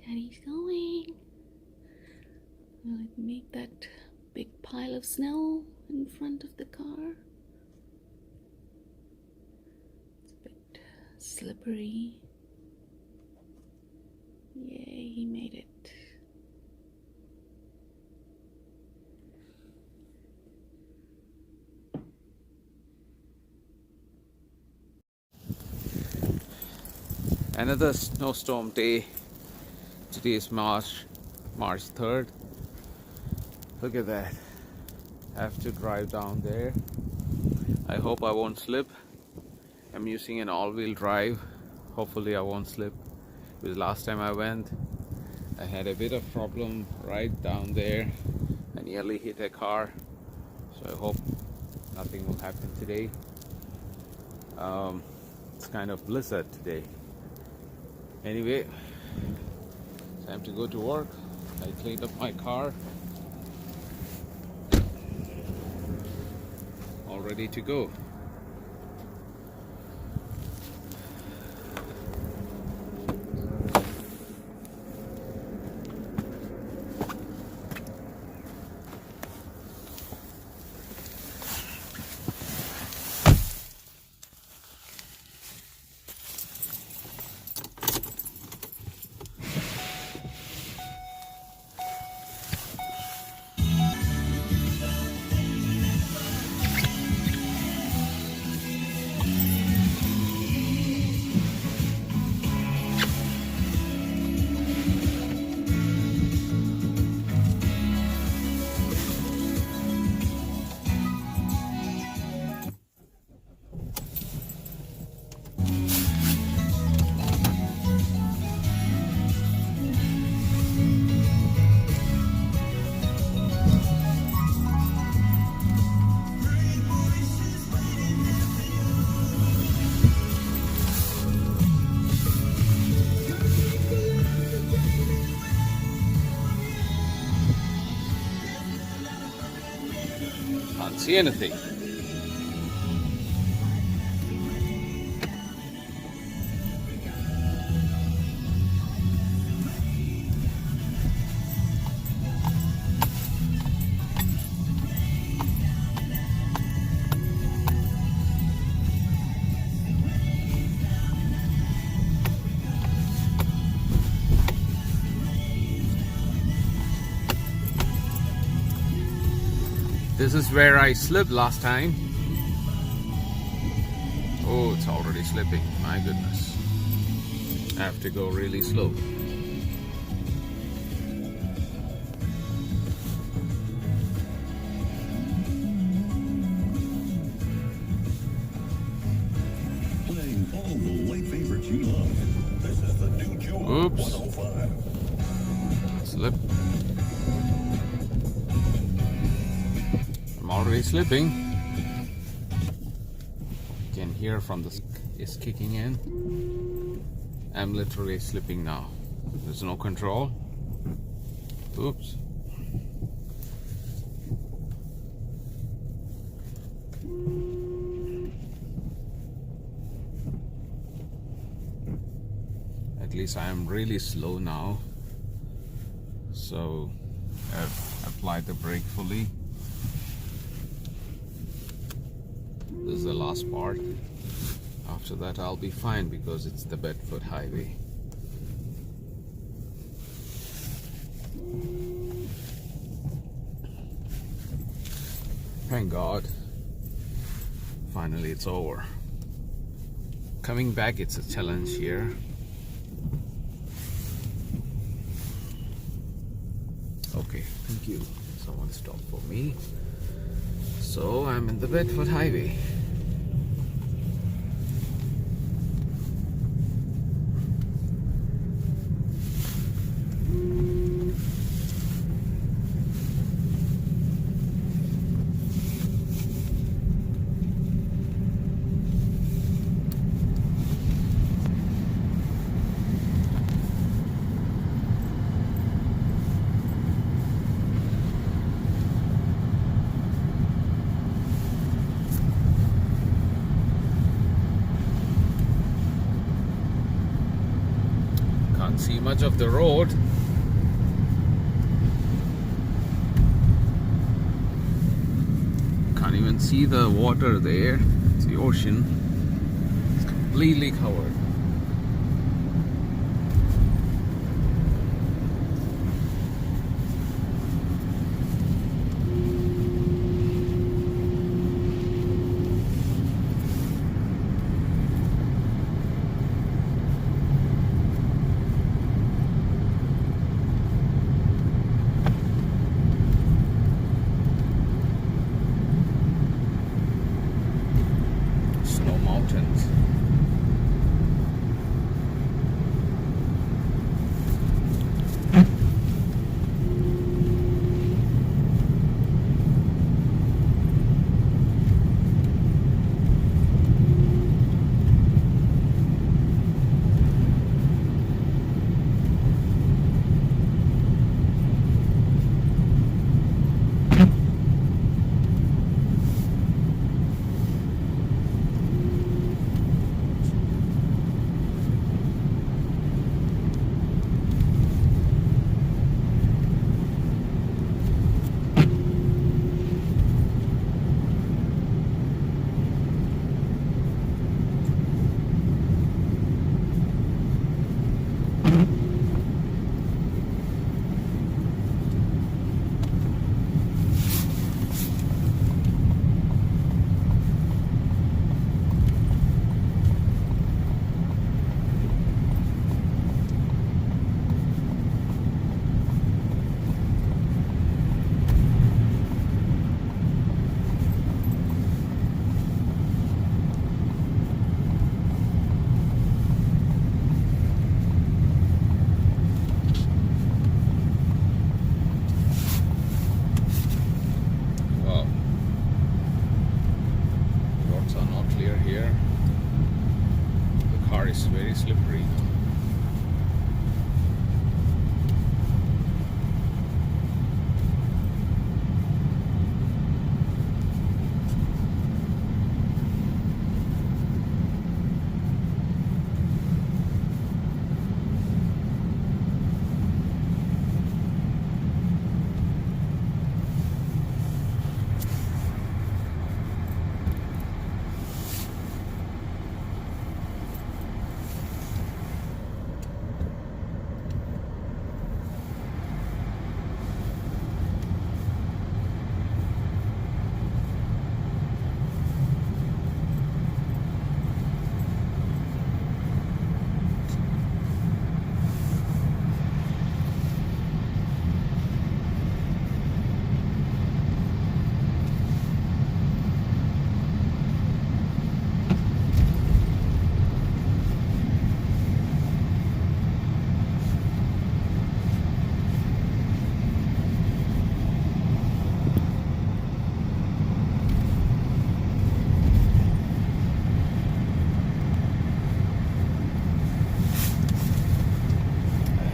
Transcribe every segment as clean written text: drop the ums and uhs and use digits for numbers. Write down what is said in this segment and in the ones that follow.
Daddy's going. Will it make that big pile of snow in front of the car? It's a bit slippery. Yay, he made it. Another snowstorm day. Today is March 3rd. Look at that. I have to drive down there. I hope I won't slip. I'm using an all-wheel drive. Hopefully I won't slip. Because last time I went, I had a bit of problem right down there. I nearly hit a car. So I hope nothing will happen today. It's kind of blizzard today. Anyway, time to go to work. I cleaned up my car. All ready to go. Can't see anything. This is where I slipped last time. Oh, it's already slipping. My goodness. I have to go really slow. Playing all the late favorites you love. This is the new Joy Oops. 105. Slip. I'm already slipping. You can hear from the is kicking in. I'm literally slipping now. There's no control. Oops. At least I am really slow now. So I've applied the brake fully. This is the last part. After that I'll be fine because it's the Bedford Highway. Thank God. Finally it's over. Coming back, it's a challenge here. Okay, thank you. Someone stopped for me. So I'm in the Bedford Highway. much of the road. Can't even see the water there. It's the ocean. It's completely covered. Snow mountains. Wow. Roads are not clear here. The car is very slippery.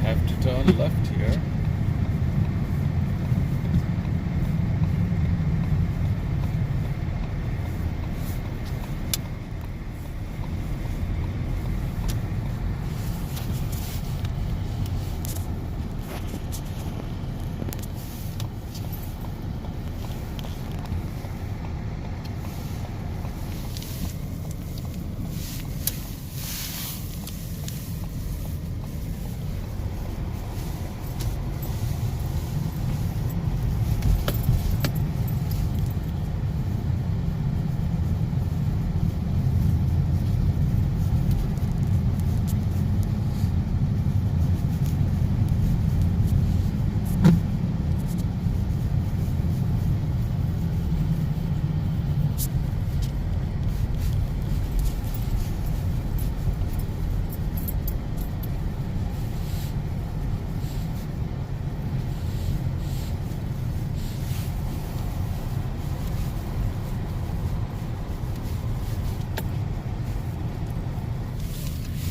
I have to turn left here.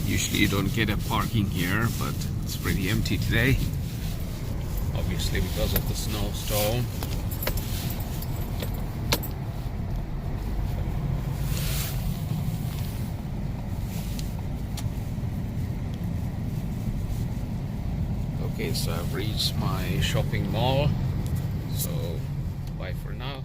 Usually you don't get a parking here, but it's pretty empty today. Obviously because of the snowstorm. Okay, so I've reached my shopping mall. So bye for now.